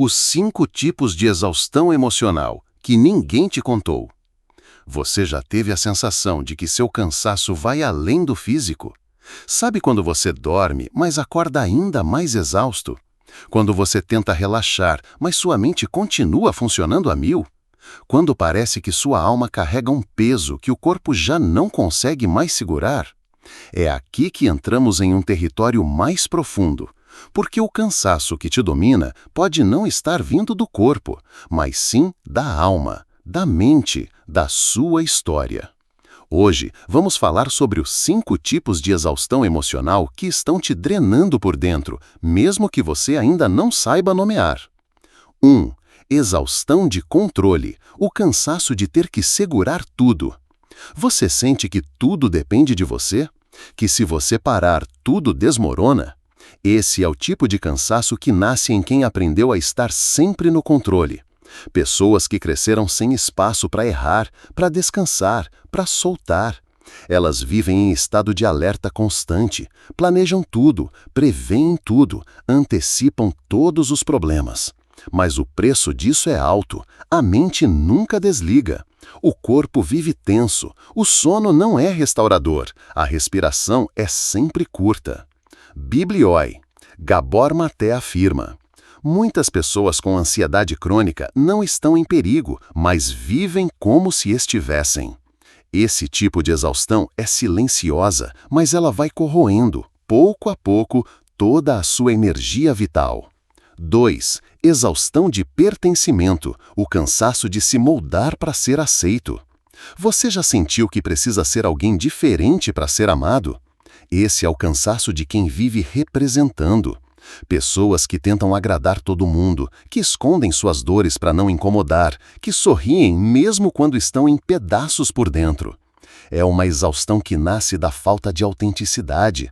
Os 5 tipos de exaustão emocional que ninguém te contou. Você já teve a sensação de que seu cansaço vai além do físico? Sabe quando você dorme, mas acorda ainda mais exausto? Quando você tenta relaxar, mas sua mente continua funcionando a mil? Quando parece que sua alma carrega um peso que o corpo já não consegue mais segurar? É aqui que entramos em um território mais profundo, porque o cansaço que te domina pode não estar vindo do corpo, mas sim da alma, da mente, da sua história. Hoje, vamos falar sobre os 5 tipos de exaustão emocional que estão te drenando por dentro, mesmo que você ainda não saiba nomear. 1. Exaustão de controle, o cansaço de ter que segurar tudo. Você sente que tudo depende de você? Que se você parar, tudo desmorona? Esse é o tipo de cansaço que nasce em quem aprendeu a estar sempre no controle. Pessoas que cresceram sem espaço para errar, para descansar, para soltar. Elas vivem em estado de alerta constante, planejam tudo, preveem tudo, antecipam todos os problemas. Mas o preço disso é alto, a mente nunca desliga. O corpo vive tenso, o sono não é restaurador, a respiração é sempre curta. Biblioi. Gabor Maté afirma: muitas pessoas com ansiedade crônica não estão em perigo, mas vivem como se estivessem. Esse tipo de exaustão é silenciosa, mas ela vai corroendo, pouco a pouco, toda a sua energia vital. 2. Exaustão de pertencimento, o cansaço de se moldar para ser aceito. Você já sentiu que precisa ser alguém diferente para ser amado? Esse é o cansaço de quem vive representando. Pessoas que tentam agradar todo mundo, que escondem suas dores para não incomodar, que sorriem mesmo quando estão em pedaços por dentro. É uma exaustão que nasce da falta de autenticidade.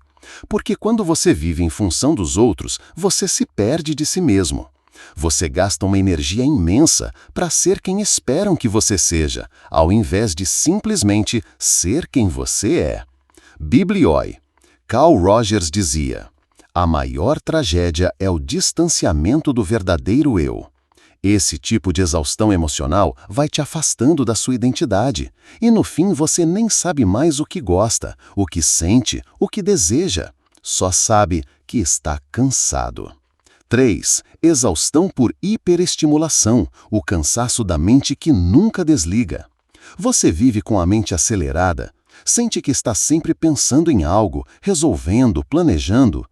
Porque quando você vive em função dos outros, você se perde de si mesmo. Você gasta uma energia imensa para ser quem esperam que você seja, ao invés de simplesmente ser quem você é. Biblioi. Carl Rogers dizia: a maior tragédia é o distanciamento do verdadeiro eu. Esse tipo de exaustão emocional vai te afastando da sua identidade, e no fim você nem sabe mais o que gosta, o que sente, o que deseja. Só sabe que está cansado. 3. Exaustão por hiperestimulação, o cansaço da mente que nunca desliga. Você vive com a mente acelerada, sente que está sempre pensando em algo, resolvendo, planejando.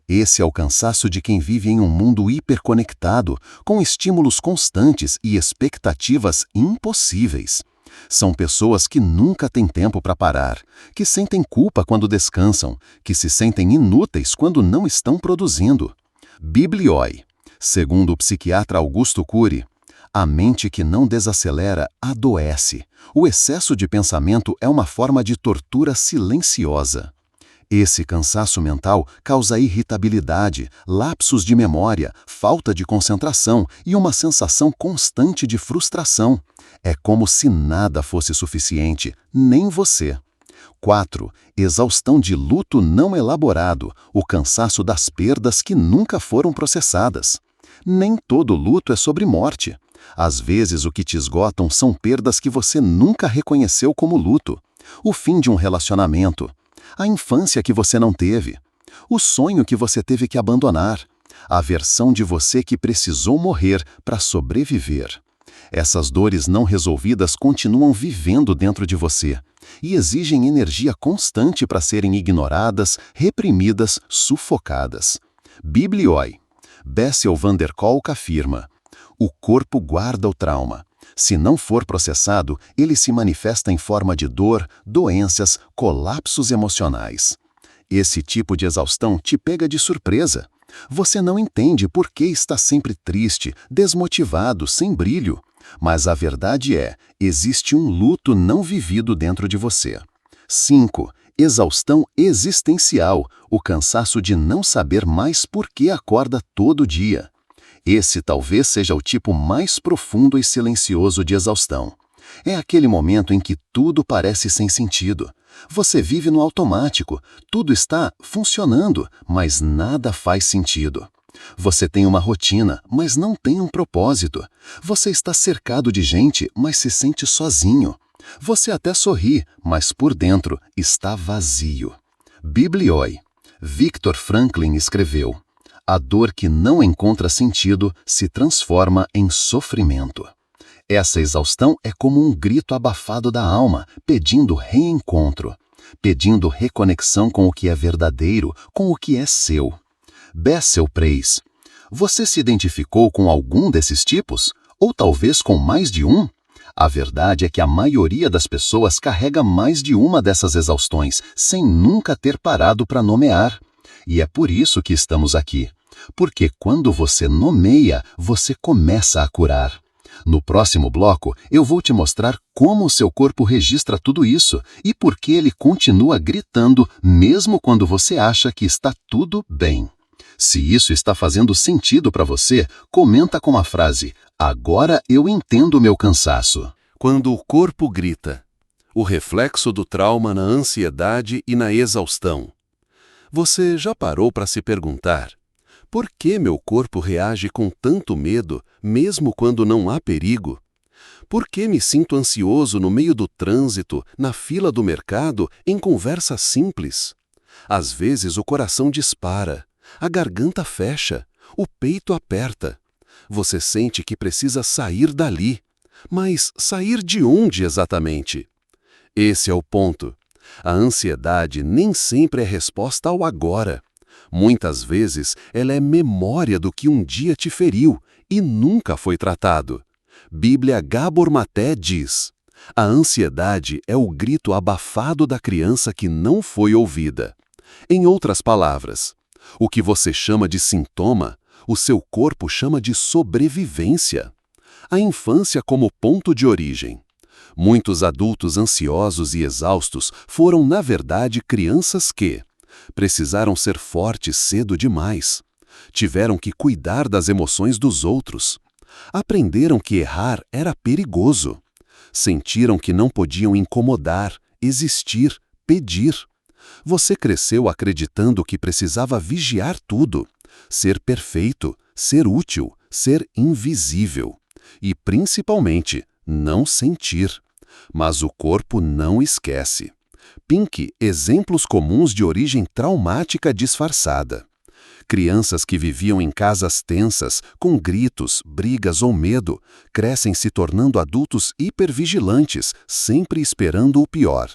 Esse é o cansaço de quem vive em um mundo hiperconectado, com estímulos constantes e expectativas impossíveis. São pessoas que nunca têm tempo para parar, que sentem culpa quando descansam, que se sentem inúteis quando não estão produzindo. Biblioi. Segundo o psiquiatra Augusto Cury, a mente que não desacelera adoece. O excesso de pensamento é uma forma de tortura silenciosa. Esse cansaço mental causa irritabilidade, lapsos de memória, falta de concentração e uma sensação constante de frustração. É como se nada fosse suficiente, nem você. 4. Exaustão de luto não elaborado, o cansaço das perdas que nunca foram processadas. Nem todo luto é sobre morte. Às vezes o que te esgotam são perdas que você nunca reconheceu como luto. O fim de um relacionamento, a infância que você não teve, o sonho que você teve que abandonar, a versão de você que precisou morrer para sobreviver. Essas dores não resolvidas continuam vivendo dentro de você e exigem energia constante para serem ignoradas, reprimidas, sufocadas. Biblioi. Bessel van der Kolk afirma: o corpo guarda o trauma. Se não for processado, ele se manifesta em forma de dor, doenças, colapsos emocionais. Esse tipo de exaustão te pega de surpresa. Você não entende por que está sempre triste, desmotivado, sem brilho. Mas a verdade é, existe um luto não vivido dentro de você. 5. Exaustão existencial, o cansaço de não saber mais por que acorda todo dia. Esse talvez seja o tipo mais profundo e silencioso de exaustão. É aquele momento em que tudo parece sem sentido. Você vive no automático, tudo está funcionando, mas nada faz sentido. Você tem uma rotina, mas não tem um propósito. Você está cercado de gente, mas se sente sozinho. Você até sorri, mas por dentro está vazio. Biblioi. Viktor Franklin escreveu: a dor que não encontra sentido se transforma em sofrimento. Essa exaustão é como um grito abafado da alma, pedindo reencontro, pedindo reconexão com o que é verdadeiro, com o que é seu. Bessel Preis. Você se identificou com algum desses tipos? Ou talvez com mais de um? A verdade é que a maioria das pessoas carrega mais de uma dessas exaustões, sem nunca ter parado para nomear. E é por isso que estamos aqui. Porque quando você nomeia, você começa a curar. No próximo bloco, eu vou te mostrar como o seu corpo registra tudo isso e por que ele continua gritando mesmo quando você acha que está tudo bem. Se isso está fazendo sentido para você, comenta com a frase: agora eu entendo meu cansaço. Quando o corpo grita, o reflexo do trauma na ansiedade e na exaustão. Você já parou para se perguntar: por que meu corpo reage com tanto medo, mesmo quando não há perigo? Por que me sinto ansioso no meio do trânsito, na fila do mercado, em conversa simples? Às vezes o coração dispara, a garganta fecha, o peito aperta. Você sente que precisa sair dali. Mas sair de onde exatamente? Esse é o ponto. A ansiedade nem sempre é resposta ao agora. Muitas vezes ela é memória do que um dia te feriu e nunca foi tratado. Bíblia Gabor Maté diz: a ansiedade é o grito abafado da criança que não foi ouvida. Em outras palavras, o que você chama de sintoma, o seu corpo chama de sobrevivência. A infância como ponto de origem. Muitos adultos ansiosos e exaustos foram, na verdade, crianças que precisaram ser fortes cedo demais. Tiveram que cuidar das emoções dos outros. Aprenderam que errar era perigoso. Sentiram que não podiam incomodar, existir, pedir. Você cresceu acreditando que precisava vigiar tudo, ser perfeito, ser útil, ser invisível. E, principalmente, não sentir. Mas o corpo não esquece. Pink, exemplos comuns de origem traumática disfarçada. Crianças que viviam em casas tensas, com gritos, brigas ou medo, crescem se tornando adultos hipervigilantes, sempre esperando o pior.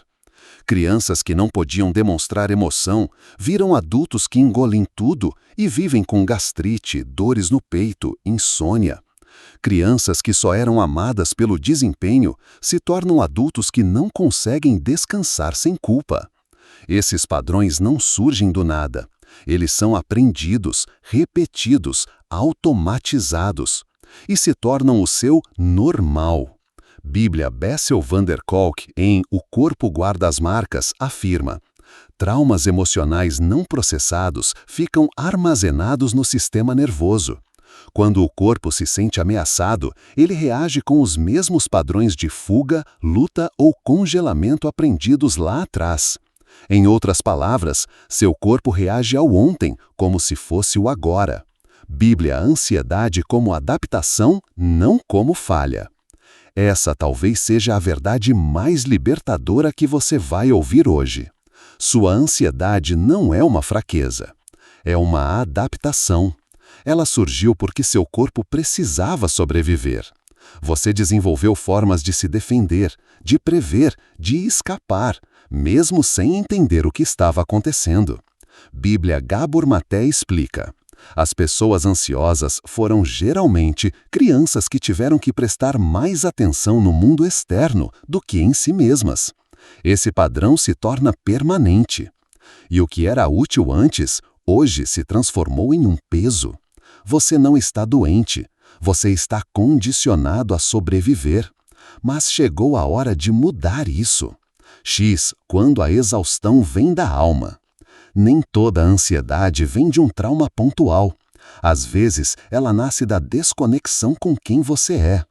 Crianças que não podiam demonstrar emoção, viram adultos que engolem tudo e vivem com gastrite, dores no peito, insônia. Crianças que só eram amadas pelo desempenho se tornam adultos que não conseguem descansar sem culpa. Esses padrões não surgem do nada. Eles são aprendidos, repetidos, automatizados e se tornam o seu normal. Bíblia Bessel van der Kolk, em O Corpo Guarda as Marcas, afirma: traumas emocionais não processados ficam armazenados no sistema nervoso. Quando o corpo se sente ameaçado, ele reage com os mesmos padrões de fuga, luta ou congelamento aprendidos lá atrás. Em outras palavras, seu corpo reage ao ontem, como se fosse o agora. Bíblia Ansiedade como adaptação, não como falha. Essa talvez seja a verdade mais libertadora que você vai ouvir hoje. Sua ansiedade não é uma fraqueza. É uma adaptação. Ela surgiu porque seu corpo precisava sobreviver. Você desenvolveu formas de se defender, de prever, de escapar, mesmo sem entender o que estava acontecendo. Bíblia Gabor Maté explica: as pessoas ansiosas foram geralmente crianças que tiveram que prestar mais atenção no mundo externo do que em si mesmas. Esse padrão se torna permanente. E o que era útil antes, hoje se transformou em um peso. Você não está doente, você está condicionado a sobreviver. Mas chegou a hora de mudar isso. X, quando a exaustão vem da alma. Nem toda a ansiedade vem de um trauma pontual. Às vezes, ela nasce da desconexão com quem você é.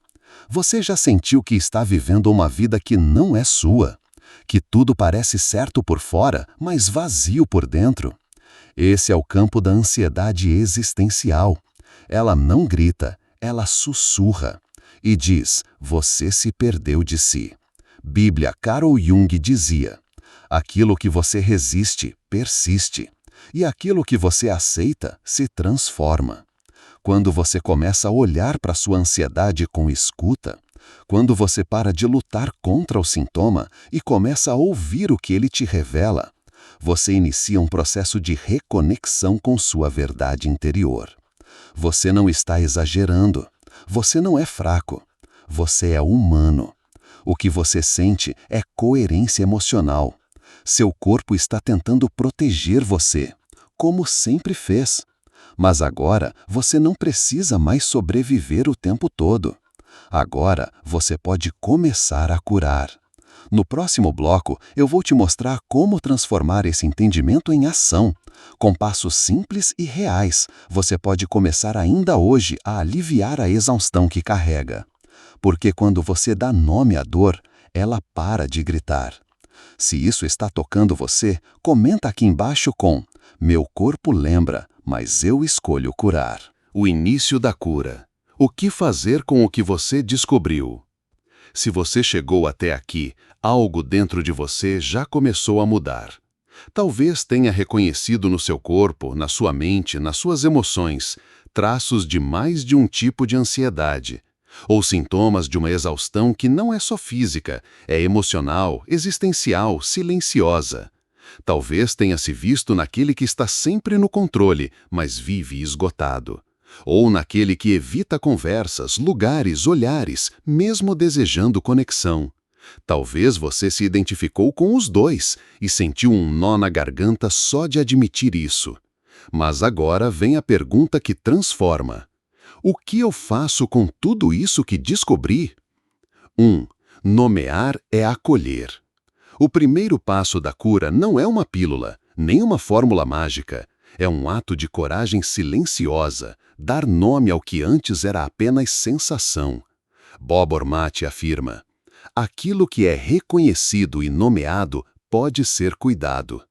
Você já sentiu que está vivendo uma vida que não é sua? Que tudo parece certo por fora, mas vazio por dentro? Esse é o campo da ansiedade existencial. Ela não grita, ela sussurra e diz: você se perdeu de si. Bíblia, Carl Jung dizia: aquilo que você resiste, persiste, e aquilo que você aceita, se transforma. Quando você começa a olhar para sua ansiedade com escuta, quando você para de lutar contra o sintoma e começa a ouvir o que ele te revela, você inicia um processo de reconexão com sua verdade interior. Você não está exagerando. Você não é fraco. Você é humano. O que você sente é coerência emocional. Seu corpo está tentando proteger você, como sempre fez. Mas agora você não precisa mais sobreviver o tempo todo. Agora você pode começar a curar. No próximo bloco, eu vou te mostrar como transformar esse entendimento em ação. Com passos simples e reais, você pode começar ainda hoje a aliviar a exaustão que carrega. Porque quando você dá nome à dor, ela para de gritar. Se isso está tocando você, comenta aqui embaixo com: meu corpo lembra, mas eu escolho curar. O início da cura. O que fazer com o que você descobriu? Se você chegou até aqui, algo dentro de você já começou a mudar. Talvez tenha reconhecido no seu corpo, na sua mente, nas suas emoções, traços de mais de um tipo de ansiedade, ou sintomas de uma exaustão que não é só física, é emocional, existencial, silenciosa. Talvez tenha se visto naquele que está sempre no controle, mas vive esgotado. Ou naquele que evita conversas, lugares, olhares, mesmo desejando conexão. Talvez você se identificou com os dois e sentiu um nó na garganta só de admitir isso. Mas agora vem a pergunta que transforma. O que eu faço com tudo isso que descobri? 1. Nomear é acolher. O primeiro passo da cura não é uma pílula, nem uma fórmula mágica. É um ato de coragem silenciosa, dar nome ao que antes era apenas sensação. Bob Ormati afirma: aquilo que é reconhecido e nomeado pode ser cuidado.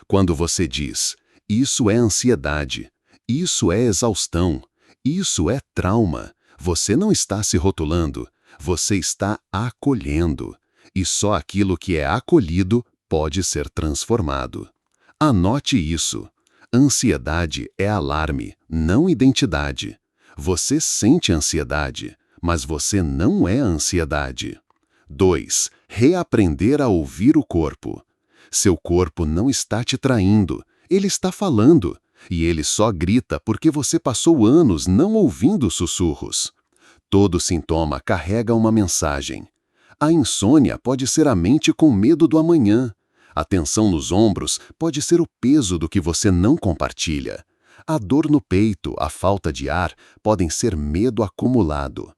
Quando você diz: isso é ansiedade, isso é exaustão, isso é trauma, você não está se rotulando, você está acolhendo. E só aquilo que é acolhido pode ser transformado. Anote isso. Ansiedade é alarme, não identidade. Você sente ansiedade, mas você não é ansiedade. 2. Reaprender a ouvir o corpo. Seu corpo não está te traindo, ele está falando, e ele só grita porque você passou anos não ouvindo sussurros. Todo sintoma carrega uma mensagem. A insônia pode ser a mente com medo do amanhã. A tensão nos ombros pode ser o peso do que você não compartilha. A dor no peito, a falta de ar, podem ser medo acumulado.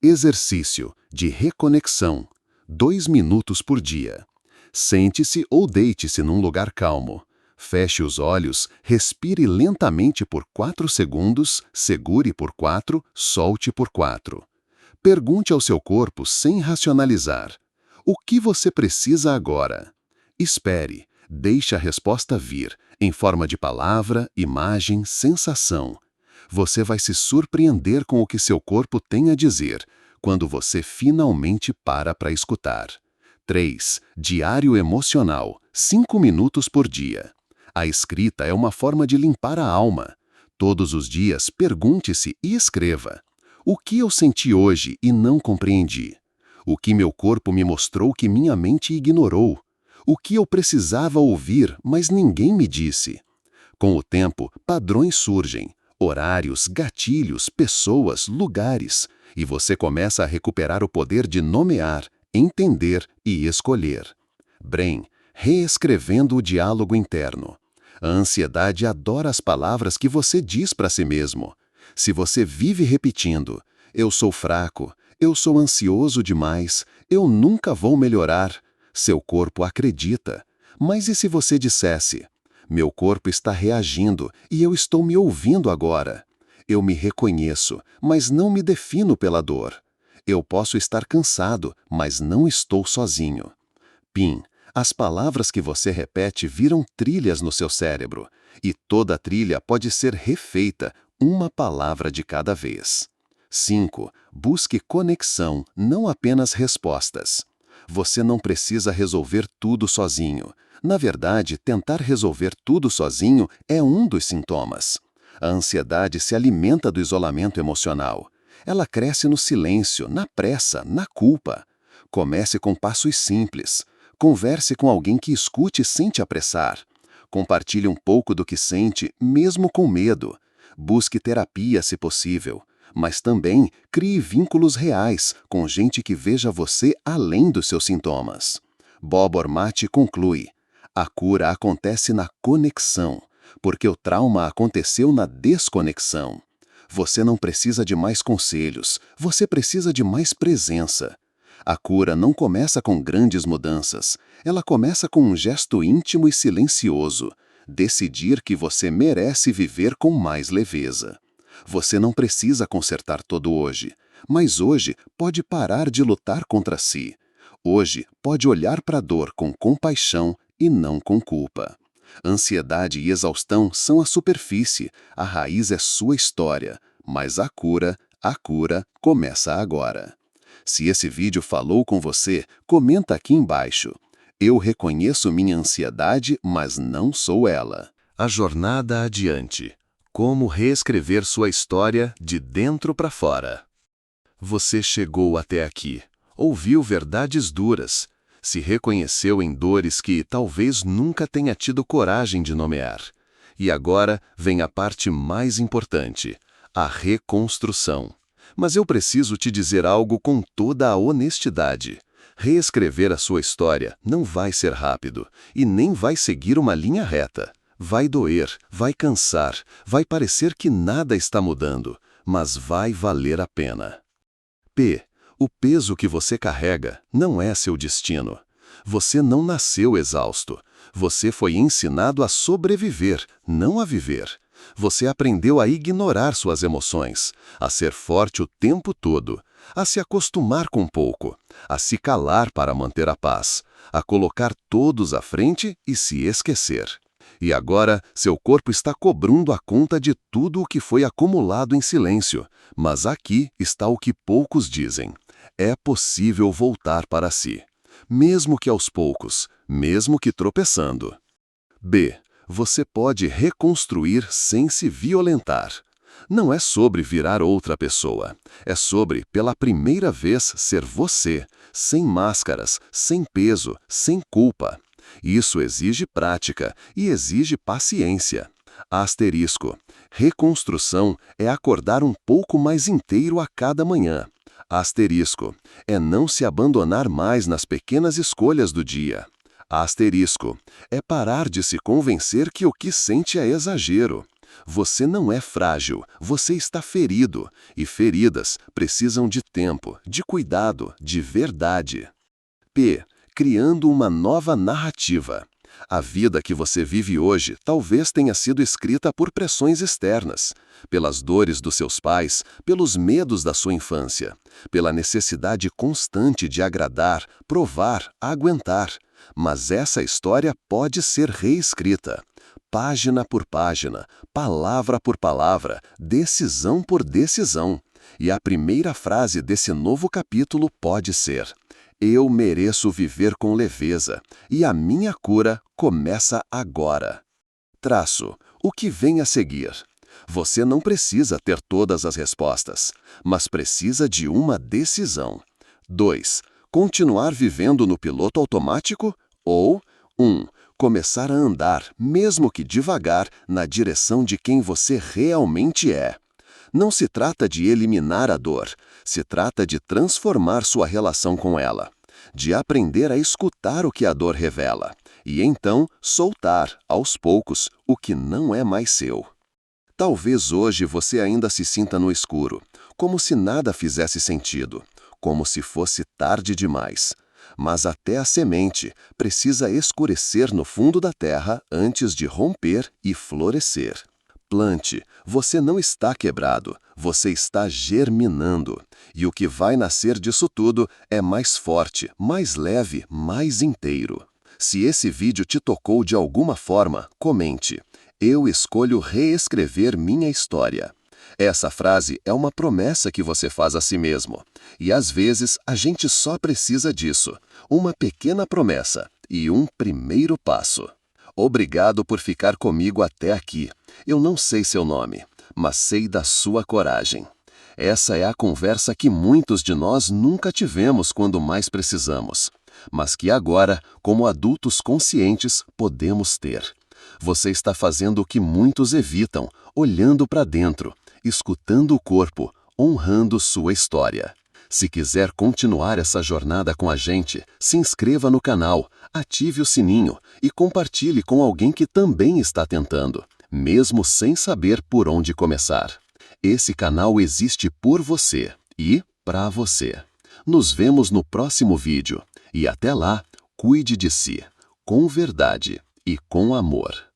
Exercício de reconexão. 2 minutos por dia. Sente-se ou deite-se num lugar calmo. Feche os olhos, respire lentamente por 4 segundos, segure por 4, solte por 4. Pergunte ao seu corpo sem racionalizar: o que você precisa agora? Espere, deixe a resposta vir, em forma de palavra, imagem, sensação. Você vai se surpreender com o que seu corpo tem a dizer, quando você finalmente para escutar. 3. Diário emocional, 5 minutos por dia. A escrita é uma forma de limpar a alma. Todos os dias, pergunte-se e escreva: o que eu senti hoje e não compreendi? O que meu corpo me mostrou que minha mente ignorou? O que eu precisava ouvir, mas ninguém me disse? Com o tempo, padrões surgem, horários, gatilhos, pessoas, lugares, e você começa a recuperar o poder de nomear, entender e escolher. Brain, reescrevendo o diálogo interno. A ansiedade adora as palavras que você diz para si mesmo. Se você vive repetindo: eu sou fraco, eu sou ansioso demais, eu nunca vou melhorar, seu corpo acredita. Mas e se você dissesse: meu corpo está reagindo e eu estou me ouvindo agora. Eu me reconheço, mas não me defino pela dor. Eu posso estar cansado, mas não estou sozinho. PIN. As palavras que você repete viram trilhas no seu cérebro. E toda a trilha pode ser refeita, uma palavra de cada vez. 5. Busque conexão, não apenas respostas. Você não precisa resolver tudo sozinho. Na verdade, tentar resolver tudo sozinho é um dos sintomas. A ansiedade se alimenta do isolamento emocional. Ela cresce no silêncio, na pressa, na culpa. Comece com passos simples. Converse com alguém que escute sem te apressar. Compartilhe um pouco do que sente, mesmo com medo. Busque terapia, se possível. Mas também crie vínculos reais com gente que veja você além dos seus sintomas. Bob Ormati conclui: a cura acontece na conexão, porque o trauma aconteceu na desconexão. Você não precisa de mais conselhos, você precisa de mais presença. A cura não começa com grandes mudanças, ela começa com um gesto íntimo e silencioso: decidir que você merece viver com mais leveza. Você não precisa consertar todo hoje, mas hoje pode parar de lutar contra si. Hoje pode olhar para a dor com compaixão e não com culpa. Ansiedade e exaustão são a superfície, a raiz é sua história, mas a cura começa agora. Se esse vídeo falou com você, comenta aqui embaixo. Eu reconheço minha ansiedade, mas não sou ela. A jornada adiante. Como reescrever sua história de dentro para fora. Você chegou até aqui, ouviu verdades duras, se reconheceu em dores que talvez nunca tenha tido coragem de nomear. E agora vem a parte mais importante, a reconstrução. Mas eu preciso te dizer algo com toda a honestidade. Reescrever a sua história não vai ser rápido e nem vai seguir uma linha reta. Vai doer, vai cansar, vai parecer que nada está mudando, mas vai valer a pena. O peso que você carrega não é seu destino. Você não nasceu exausto. Você foi ensinado a sobreviver, não a viver. Você aprendeu a ignorar suas emoções, a ser forte o tempo todo, a se acostumar com pouco, a se calar para manter a paz, a colocar todos à frente e se esquecer. E agora, seu corpo está cobrando a conta de tudo o que foi acumulado em silêncio. Mas aqui está o que poucos dizem. É possível voltar para si. Mesmo que aos poucos, mesmo que tropeçando. Você pode reconstruir sem se violentar. Não é sobre virar outra pessoa. É sobre, pela primeira vez, ser você, sem máscaras, sem peso, sem culpa. Isso exige prática e exige paciência. Asterisco. Reconstrução é acordar um pouco mais inteiro a cada manhã. Asterisco. É não se abandonar mais nas pequenas escolhas do dia. Asterisco. É parar de se convencer que o que sente é exagero. Você não é frágil, você está ferido. E feridas precisam de tempo, de cuidado, de verdade. Criando uma nova narrativa. A vida que você vive hoje talvez tenha sido escrita por pressões externas, pelas dores dos seus pais, pelos medos da sua infância, pela necessidade constante de agradar, provar, aguentar. Mas essa história pode ser reescrita. Página por página, palavra por palavra, decisão por decisão. E a primeira frase desse novo capítulo pode ser: eu mereço viver com leveza, e a minha cura começa agora. O que vem a seguir? Você não precisa ter todas as respostas, mas precisa de uma decisão. 2. Continuar vivendo no piloto automático? Ou 1. Começar a andar, mesmo que devagar, na direção de quem você realmente é. Não se trata de eliminar a dor, se trata de transformar sua relação com ela, de aprender a escutar o que a dor revela, e então soltar, aos poucos, o que não é mais seu. Talvez hoje você ainda se sinta no escuro, como se nada fizesse sentido, como se fosse tarde demais. Mas até a semente precisa escurecer no fundo da terra antes de romper e florescer. Plante, você não está quebrado, você está germinando. E o que vai nascer disso tudo é mais forte, mais leve, mais inteiro. Se esse vídeo te tocou de alguma forma, comente. Eu escolho reescrever minha história. Essa frase é uma promessa que você faz a si mesmo. E às vezes a gente só precisa disso. Uma pequena promessa e um primeiro passo. Obrigado por ficar comigo até aqui. Eu não sei seu nome, mas sei da sua coragem. Essa é a conversa que muitos de nós nunca tivemos quando mais precisamos, mas que agora, como adultos conscientes, podemos ter. Você está fazendo o que muitos evitam, olhando para dentro, escutando o corpo, honrando sua história. Se quiser continuar essa jornada com a gente, se inscreva no canal, ative o sininho e compartilhe com alguém que também está tentando, mesmo sem saber por onde começar. Esse canal existe por você e para você. Nos vemos no próximo vídeo e até lá, cuide de si, com verdade e com amor.